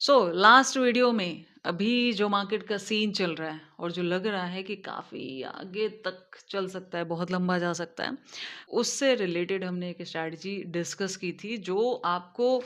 Last video में अभी जो मार्केट का सीन चल रहा है और जो लग रहा है कि काफ़ी आगे तक चल सकता है, बहुत लंबा जा सकता है, उससे रिलेटेड हमने एक स्ट्रैटेजी डिस्कस की थी जो आपको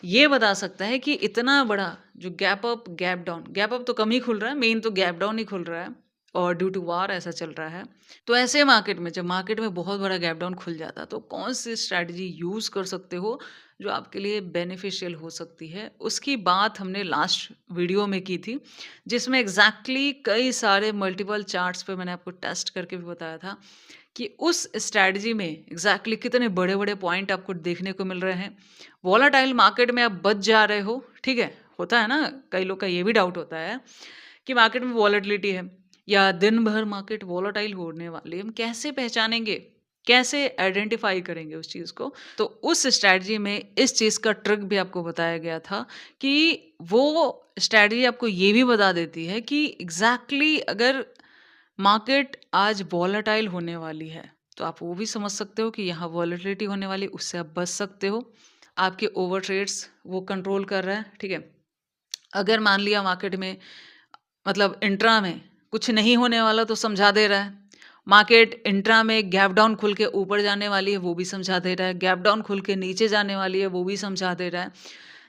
ये बता सकता है कि इतना बड़ा जो गैप अप तो कम ही खुल रहा है, मेन तो गैप डाउन ही खुल रहा है और ड्यू टू वार ऐसा चल रहा है। तो ऐसे मार्केट में जब मार्केट में बहुत बड़ा गैप डाउन खुल जाता है तो कौन सी स्ट्रैटेजी यूज़ कर सकते हो जो आपके लिए बेनिफिशियल हो सकती है, उसकी बात हमने लास्ट वीडियो में की थी, जिसमें एग्ज़ैक्टली कई सारे मल्टीपल चार्ट्स पे मैंने आपको टेस्ट करके भी बताया था कि उस स्ट्रैटेजी में एग्ज़ैक्टली कितने बड़े-बड़े पॉइंट आपको देखने को मिल रहे हैं। वोलेटाइल मार्केट में आप बच जा रहे हो, ठीक है? होता है ना, कई लोग का ये भी डाउट होता है कि मार्केट में वॉलेटिलिटी है या दिन भर मार्केट वॉलेटाइल होने वाली है, हम कैसे पहचानेंगे? कैसे आइडेंटिफ़ाई करेंगे उस चीज़ को? तो उस स्ट्रैटेजी में इस चीज़ का ट्रिक भी आपको बताया गया था कि वो स्ट्रैटेजी आपको ये भी बता देती है कि एग्ज़ैक्टली अगर मार्केट आज वॉलेटाइल होने वाली है, तो आप वो भी समझ सकते हो कि यहाँ वॉलेटिलिटी होने वाली है, उससे आप बच सकते हो। आपके ओवर ट्रेड्स वो कंट्रोल कर रहा है, ठीक है? अगर मान लिया मार्केट में मतलब इंट्रा में कुछ नहीं होने वाला तो समझा दे रहा है। मार्केट इंट्रा में गैप डाउन खुल के ऊपर जाने वाली है, वो भी समझा दे रहा है। गैप डाउन खुल के नीचे जाने वाली है, वो भी समझा दे रहा है।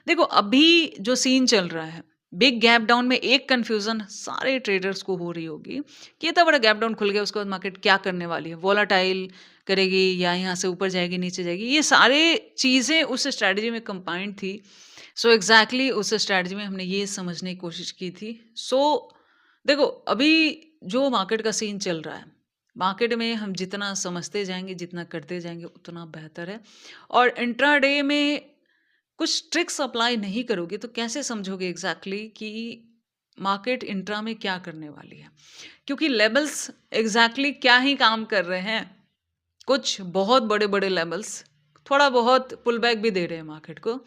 देखो अभी जो सीन चल रहा है, बिग गैप डाउन में एक कन्फ्यूज़न सारे ट्रेडर्स को हो रही होगी कि इतना बड़ा गैप डाउन खुल गया, उसके बाद मार्केट क्या करने वाली है? वोलेटाइल करेगी या यहाँ से ऊपर जाएगी, नीचे जाएगी? ये सारे चीज़ें उस स्ट्रैटेजी में कंबाइंड थी। एग्ज़ैक्टली उस स्ट्रैटेजी में हमने ये समझने की कोशिश की थी। देखो अभी जो मार्केट का सीन चल रहा है, मार्केट में हम जितना समझते जाएँगे, जितना करते जाएँगे उतना बेहतर है और इंट्राडे में कुछ ट्रिक्स अप्लाई नहीं करोगे तो कैसे समझोगे एग्जैक्टली कि मार्केट इंट्रा में क्या करने वाली है? क्योंकि लेवल्स एग्जैक्टली क्या ही काम कर रहे हैं। कुछ बहुत बड़े-बड़े लेवल्स थोड़ा बहुत पुल बैक भी दे रहे हैं मार्केट को।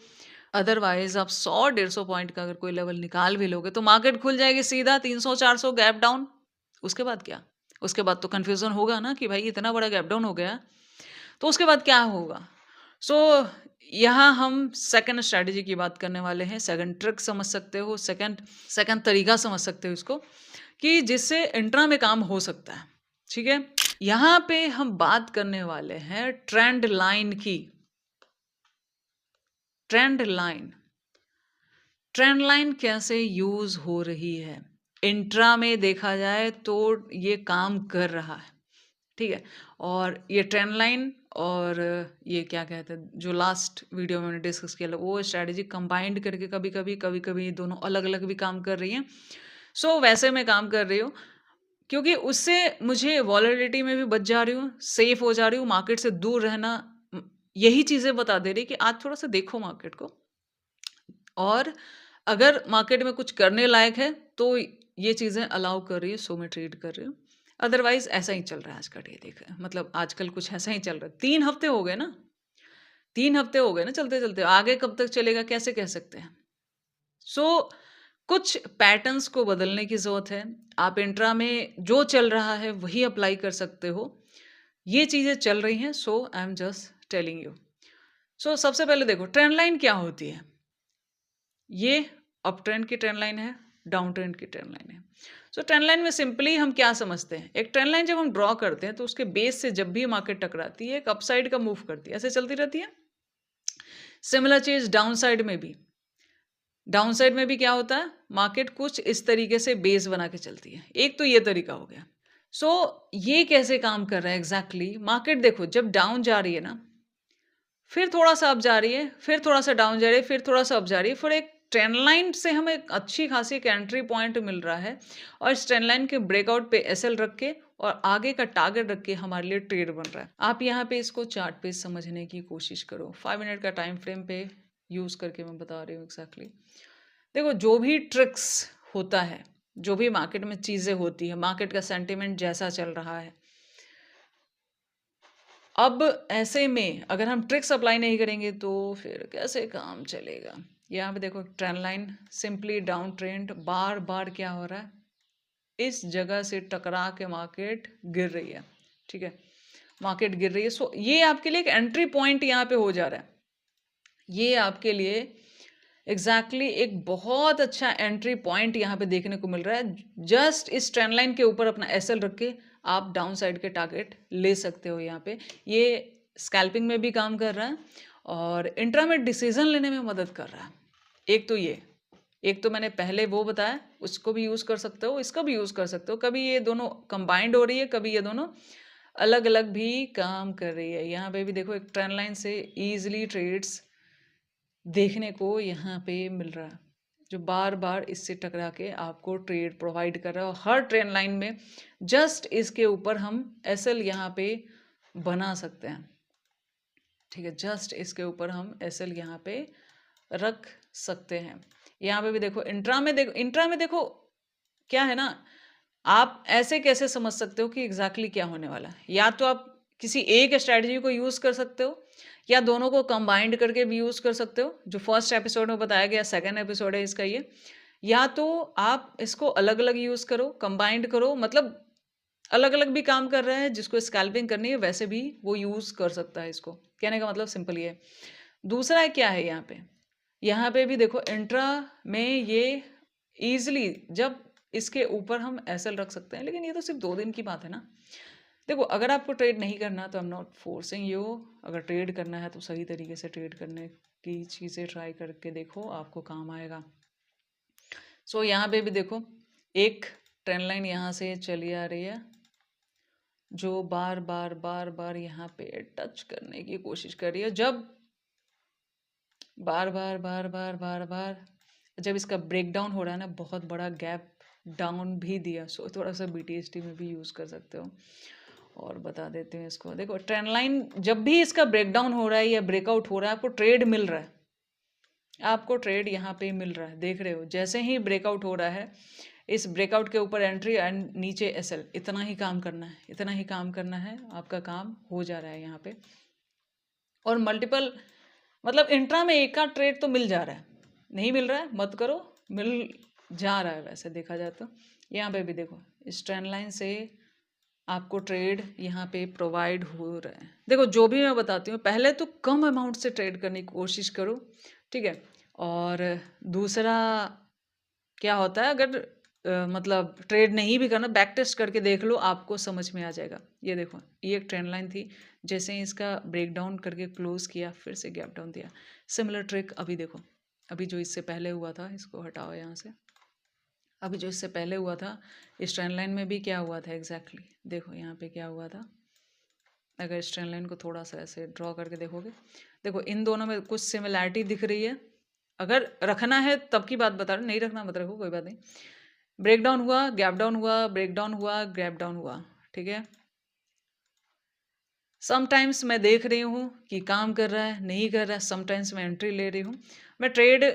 अदरवाइज़ आप 100 150 पॉइंट का अगर कोई लेवल निकाल भी लोगे तो मार्केट खुल जाएगी सीधा 300-400 गैप डाउन। उसके बाद क्या? उसके बाद तो कन्फ्यूज़न होगा ना कि भाई इतना बड़ा गैप डाउन हो गया, तो उसके बाद क्या होगा? सो यहाँ हम सेकंड स्ट्रैटेजी की बात करने वाले हैं, सेकंड ट्रिक समझ सकते हो, सेकंड सेकंड तरीका समझ सकते हो इसको कि जिससे इंट्रा में काम हो सकता है, ठीक है? यहाँ पे हम बात करने वाले हैं ट्रेंड लाइन की। Trend line. ट्रेंड लाइन कैसे यूज़ हो रही है? इंट्रा में देखा जाए तो ये काम कर रहा है, ठीक है? और ये ट्रेंड लाइन और ये क्या कहते हैं, जो लास्ट वीडियो में मैंने डिस्कस किया वो स्ट्रैटेजी कंबाइंड करके कभी-कभी ये दोनों अलग-अलग भी काम कर रही हैं। वैसे मैं काम कर रही हूँ क्योंकि उससे मुझे वॉलेटिलिटी में भी बच जा रही हूँ, सेफ हो जा रही हूँ, मार्केट से दूर रहना यही चीज़ें बता दे रही है कि आज थोड़ा-सा देखो मार्केट को और अगर मार्केट में कुछ करने लायक है, तो ये चीज़ें अलाउ कर रही है, मैं ट्रेड कर रही हूँ। अदरवाइज़ ऐसा ही चल रहा है आज का डे मतलब आजकल कुछ ऐसा ही चल रहा है। 3 हफ्ते हो गए ना, 3 हफ्ते हो गए ना चलते-चलते, आगे कब तक चलेगा कैसे कह सकते हैं। सो कुछ पैटर्न्स को बदलने की ज़रूरत है। आप इंट्रा में जो चल रहा है वही अप्लाई कर सकते हो। ये चीज़ें चल रही हैं, I am just telling you. सबसे पहले देखो ट्रेंड लाइन क्या होती है? ये अप ट्रेंड की ट्रेंड लाइन है, डाउन ट्रेंड की ट्रेंड लाइन है। ट्रेंड लाइन में सिंपली हम क्या समझते हैं? एक ट्रेंड लाइन जब हम ड्रॉ करते हैं तो उसके बेस से जब भी मार्केट टकराती है, एक अपसाइड का मूव करती है, ऐसे चलती रहती है। सिमिलर चीज़ डाउन साइड में भी। डाउन साइड में भी क्या होता है? मार्केट कुछ इस तरीके से बेस बना के चलती है। एक तो ये तरीका हो गया। ये कैसे काम कर रहा है एग्ज़ैक्टली? मार्केट देखो जब डाउन जा रही है ना, फिर थोड़ा-सा अप जा रही है, फिर थोड़ा-सा डाउन जा रही है, फिर थोड़ा-सा अप जा रही है, फिर एक ट्रेंड लाइन से हमें एक अच्छी खासी एक एंट्री पॉइंट मिल रहा है और इस ट्रेंड लाइन के ब्रेकआउट पे एसएल रख के और आगे का टारगेट रख के हमारे लिए ट्रेड बन रहा है। आप यहाँ पे इसको चार्ट पे समझने की कोशिश करो। 5 मिनट का टाइम फ्रेम पे यूज़ करके मैं बता रही हूँ एग्ज़ैक्टली। देखो जो भी ट्रिक्स होता है, जो भी मार्केट में चीज़ें होती हैं, मार्केट का सेंटिमेंट जैसा चल रहा है, अब ऐसे में अगर हम ट्रिक्स अप्लाई नहीं करेंगे तो फिर कैसे काम चलेगा? यहाँ पे देखो trend line simply down trend बार-बार क्या हो रहा है? इस जगह से टकरा के मार्केट गिर रही है, ठीक है? मार्केट गिर रही है ये आपके लिए एक एंट्री पॉइंट यहाँ पे हो जा रहा है। ये आपके लिए एग्जैक्टली एक बहुत अच्छा एंट्री पॉइंट यहाँ पे देखने को मिल रहा है। जस्ट इस ट्रेंड लाइन के ऊपर अपना एसएल रख के आप डाउन साइड के टारगेट ले सकते हो यहाँ पे। ये स्कैल्पिंग में भी काम कर रहा है और इंट्रा में डिसीजन लेने में मदद कर रहा है। एक तो ये, एक तो मैंने पहले वो बताया, उसको भी यूज़ कर सकते हो, इसका भी यूज़ कर सकते हो। कभी ये दोनों कंबाइंड हो रही है, कभी ये दोनों अलग अलग भी काम कर रही है। यहाँ पे भी देखो एक ट्रेंड लाइन से ईजिली ट्रेड्स देखने को यहाँ पे मिल रहा है, जो बार बार इससे टकरा के आपको ट्रेड प्रोवाइड कर रहा है। और हर ट्रेंड लाइन में जस्ट इसके ऊपर हम एसएल यहाँ पे बना सकते हैं, ठीक है। जस्ट इसके ऊपर हम एसएल यहाँ पे रख सकते हैं। यहाँ पे भी देखो इंट्रा में, देखो इंट्रा में देखो क्या है ना, आप ऐसे कैसे समझ सकते हो कि एग्जैक्टली क्या होने वाला है। या तो आप किसी एक स्ट्रैटेजी को यूज़ कर सकते हो, या दोनों को कंबाइंड करके भी यूज़ कर सकते हो, जो फर्स्ट एपिसोड में बताया गया, सेकंड एपिसोड है इसका ये। या तो आप इसको अलग अलग यूज़ करो, कंबाइंड करो, मतलब अलग अलग भी काम कर रहा है, जिसको स्कैल्पिंग करनी है वैसे भी वो यूज़ कर सकता है इसको। कहने का मतलब सिंपल ये है। दूसरा क्या है यहाँ पे भी देखो इंट्रा में ये ईजिली जब इसके ऊपर हम एसएल रख सकते हैं, लेकिन ये तो सिर्फ 2 दिन की बात है ना। देखो अगर आपको ट्रेड नहीं करना तो I am not forcing you. अगर ट्रेड करना है तो सही तरीके से ट्रेड करने की चीज़ें ट्राई करके देखो, आपको काम आएगा। सो यहाँ पे भी देखो एक ट्रेंड लाइन यहाँ से चली आ रही है, जो बार बार बार बार यहाँ पे टच करने की कोशिश कर रही है। जब बार बार बार बार बार बार जब इसका ब्रेक डाउन हो रहा है ना, बहुत बड़ा गैप डाउन भी दिया, सो थोड़ा सा बीटीएसटी में भी यूज़ कर सकते हो। और बता देते हैं इसको, देखो ट्रेंड लाइन जब भी इसका ब्रेक डाउन हो रहा है या ब्रेकआउट हो रहा है, आपको ट्रेड मिल रहा है, आपको ट्रेड यहाँ पे मिल रहा है, देख रहे हो। जैसे ही ब्रेकआउट हो रहा है, इस ब्रेकआउट के ऊपर एंट्री एंड नीचे एसएल, इतना ही काम करना है, इतना ही काम करना है, आपका काम हो जा रहा है यहाँ पे। और मल्टीपल, मतलब इंट्रा में एक का ट्रेड तो मिल जा रहा है, नहीं मिल रहा है मत करो, मिल जा रहा है वैसे देखा जाए तो। यहाँ पे भी देखो इस ट्रेंड लाइन से आपको ट्रेड यहाँ पे प्रोवाइड हो रहा है। देखो जो भी मैं बताती हूँ, पहले तो कम अमाउंट से ट्रेड करने की कोशिश करो, ठीक है। और दूसरा क्या होता है, अगर मतलब ट्रेड नहीं भी करना, बैक टेस्ट करके देख लो, आपको समझ में आ जाएगा। ये देखो ये एक ट्रेंड लाइन थी, जैसे ही इसका ब्रेक डाउन करके क्लोज किया, फिर से गैप डाउन दिया। सिमिलर ट्रिक अभी देखो, अभी जो इससे पहले हुआ था, इसको हटाओ यहाँ से। अभी जो इससे पहले हुआ था, इस ट्रेंड लाइन में भी क्या हुआ था एग्जैक्टली, देखो यहाँ पे क्या हुआ था। अगर इस ट्रेंड लाइन को थोड़ा सा ऐसे ड्रॉ करके देखोगे, देखो इन दोनों में कुछ सिमिलैरिटी दिख रही है। अगर रखना है तब की बात बता रहा हूँ, नहीं रखना मत रखो, कोई बात नहीं। ब्रेक डाउन हुआ, गैप डाउन हुआ, ब्रेक डाउन हुआ, गैप डाउन हुआ, ठीक है। समटाइम्स मैं देख रही हूँ कि काम कर रहा है, नहीं कर रहा है, समटाइम्स मैं एंट्री ले रही हूँ। मैं ट्रेड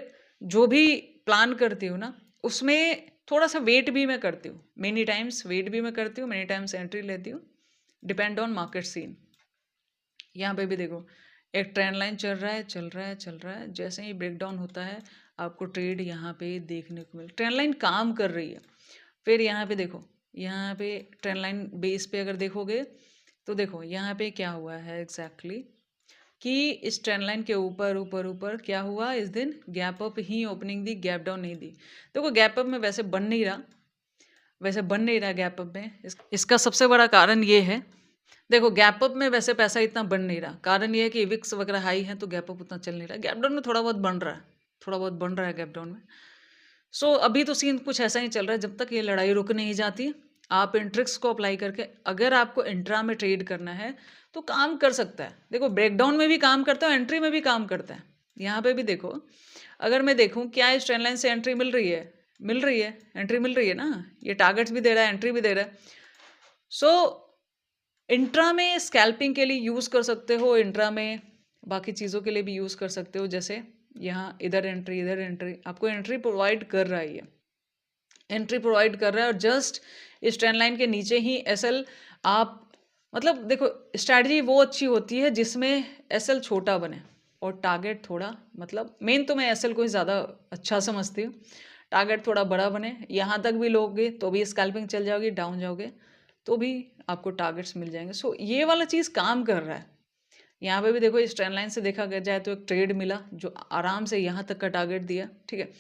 जो भी प्लान करती हूँ ना, उसमें थोड़ा सा वेट भी मैं करती हूँ, मेनी टाइम्स वेट भी मैं करती हूँ, मेनी टाइम्स एंट्री लेती हूँ, डिपेंड ऑन मार्केट सीन। यहाँ पे भी देखो एक ट्रेंड लाइन चल रहा है, चल रहा है, चल रहा है, जैसे ही ब्रेक डाउन होता है आपको ट्रेड यहाँ पे देखने को मिल, ट्रेंड लाइन काम कर रही है। फिर यहाँ पे देखो, यहाँ पे ट्रेंड लाइन बेस पे अगर देखोगे तो देखो यहाँ पे क्या हुआ है एग्जैक्टली, कि इस ट्रेंड लाइन के ऊपर ऊपर ऊपर क्या हुआ, इस दिन गैप अप ही ओपनिंग दी, गैप डाउन नहीं दी। देखो गैप अप में वैसे बन नहीं रहा, वैसे बन नहीं रहा गैप अप में। इसका सबसे बड़ा कारण ये है, देखो गैप अप में वैसे पैसा इतना बन नहीं रहा, कारण ये है कि विक्स वगैरह हाई है तो गैप अप उतना चल नहीं रहा। गैप डाउन में थोड़ा बहुत बन रहा है, थोड़ा बहुत बन रहा है गैप डाउन में। सो अभी तो सीन कुछ ऐसा ही चल रहा है, जब तक ये लड़ाई रुक नहीं जाती। आप इन ट्रिक्स को अप्लाई करके अगर आपको इंट्रा में ट्रेड करना है तो काम कर सकता है। देखो ब्रेकडाउन में भी काम करता है, एंट्री में भी काम करता है। यहाँ पे भी देखो, अगर मैं देखूँ क्या इस ट्रेंड लाइन से एंट्री मिल रही है, मिल रही है, एंट्री मिल रही है ना, ये टारगेट्स भी दे रहा है, एंट्री भी दे रहा है। सो इंट्रा में स्कैल्पिंग के लिए यूज़ कर सकते हो, इंट्रा में बाकी चीज़ों के लिए भी यूज़ कर सकते हो। जैसे यहाँ इधर एंट्री, इधर एंट्री, आपको एंट्री प्रोवाइड कर रहा है, ये एंट्री प्रोवाइड कर रहा है। और जस्ट इस ट्रेंड लाइन के नीचे ही एसएल, आप मतलब देखो स्ट्रैटेजी वो अच्छी होती है जिसमें एसएल छोटा बने और टारगेट थोड़ा, मतलब मेन तो मैं एसएल को ही ज़्यादा अच्छा समझती हूँ, टारगेट थोड़ा बड़ा बने। यहाँ तक भी लोगे तो भी स्कैल्पिंग चल जाओगी, डाउन जाओगे तो भी आपको टारगेट्स मिल जाएंगे। सो ये वाला चीज़ काम कर रहा है, यहाँ पे भी देखो इस ट्रेंड लाइन से देखा गया जाए तो एक ट्रेड मिला जो आराम से यहाँ तक का टारगेट दिया, ठीक है।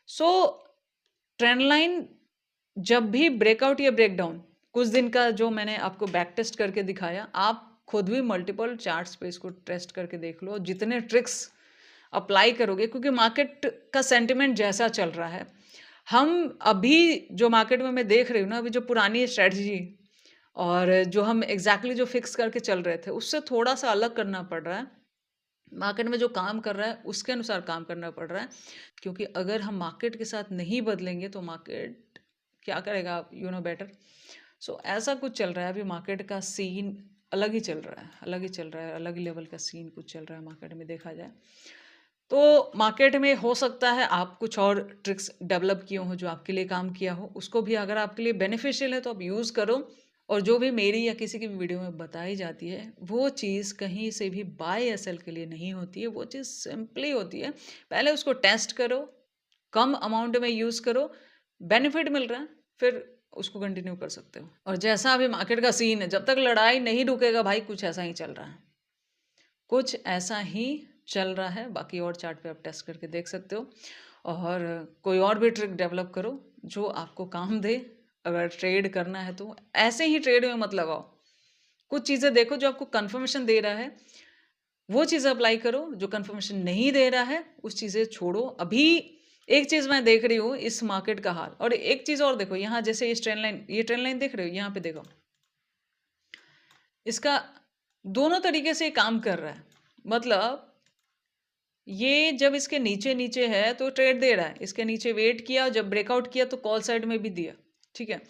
सो ट्रेंड लाइन जब भी ब्रेकआउट या ब्रेकडाउन, कुछ दिन का जो मैंने आपको बैक टेस्ट करके दिखाया, आप खुद भी मल्टीपल चार्ट्स पे इसको टेस्ट करके देख लो। जितने ट्रिक्स अप्लाई करोगे, क्योंकि मार्केट का सेंटिमेंट जैसा चल रहा है, हम अभी जो मार्केट में मैं देख रही हूँ ना, अभी जो पुरानी स्ट्रेटजी और जो हम एग्जैक्टली जो फिक्स करके चल रहे थे, उससे थोड़ा सा अलग करना पड़ रहा है। मार्केट में जो काम कर रहा है उसके अनुसार काम करना पड़ रहा है, क्योंकि अगर हम मार्केट के साथ नहीं बदलेंगे तो मार्केट क्या करेगा, यू नो बेटर। सो ऐसा कुछ चल रहा है अभी, मार्केट का सीन अलग ही चल रहा है, अलग ही चल रहा है, अलग ही लेवल का सीन कुछ चल रहा है मार्केट में देखा जाए तो। मार्केट में हो सकता है आप कुछ और ट्रिक्स डेवलप किए हो जो आपके लिए काम किया हो, उसको भी अगर आपके लिए बेनिफिशियल है तो आप यूज़ करो। और जो भी मेरी या किसी की भी वीडियो में बताई जाती है, वो चीज़ कहीं से भी बाय या सेल के लिए नहीं होती है, वो चीज़ सिंपली होती है, पहले उसको टेस्ट करो, कम अमाउंट में यूज़ करो, बेनिफिट मिल रहा है, फिर उसको कंटिन्यू कर सकते हो। और जैसा अभी मार्केट का सीन है, जब तक लड़ाई नहीं रुकेगा भाई, कुछ ऐसा ही चल रहा है, कुछ ऐसा ही चल रहा है। बाकी और चार्ट पे आप टेस्ट करके देख सकते हो, और कोई और भी ट्रिक डेवलप करो जो आपको काम दे। अगर ट्रेड करना है तो ऐसे ही ट्रेड में मत लगाओ, कुछ चीज़ें देखो जो आपको कंफर्मेशन दे रहा है, वो चीज़ अप्लाई करो। जो कंफर्मेशन नहीं दे रहा है उस चीज़ें छोड़ो। अभी एक चीज़ मैं देख रही हूँ इस मार्केट का हाल, और एक चीज़ और देखो, यहाँ जैसे इस ट्रेंड लाइन, ये ट्रेंड लाइन देख रहे हो, यहाँ पे देखो, इसका दोनों तरीके से काम कर रहा है। मतलब ये जब इसके नीचे नीचे है तो ट्रेड दे रहा है, इसके नीचे वेट किया, जब ब्रेकआउट किया तो कॉल साइड में भी दिया, ठीक है।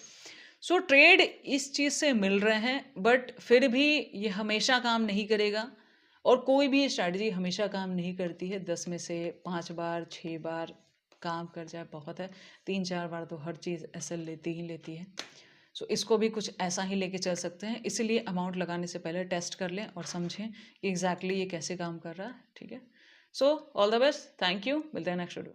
सो ट्रेड इस चीज़ से मिल रहे हैं, बट फिर भी ये हमेशा काम नहीं करेगा, और कोई भी स्ट्रैटेजी हमेशा काम नहीं करती है। 10 में से 5 बार 6 बार काम कर जाए बहुत है, 3-4 बार तो हर चीज़ एसएल लेती ही लेती है। सो इसको भी कुछ ऐसा ही लेके चल सकते हैं, इसीलिए अमाउंट लगाने से पहले टेस्ट कर लें और समझें कि एग्जैक्टली ये कैसे काम कर रहा है, ठीक है। So all the best, thank you, मिलते हैं नेक्स्ट वीडियो।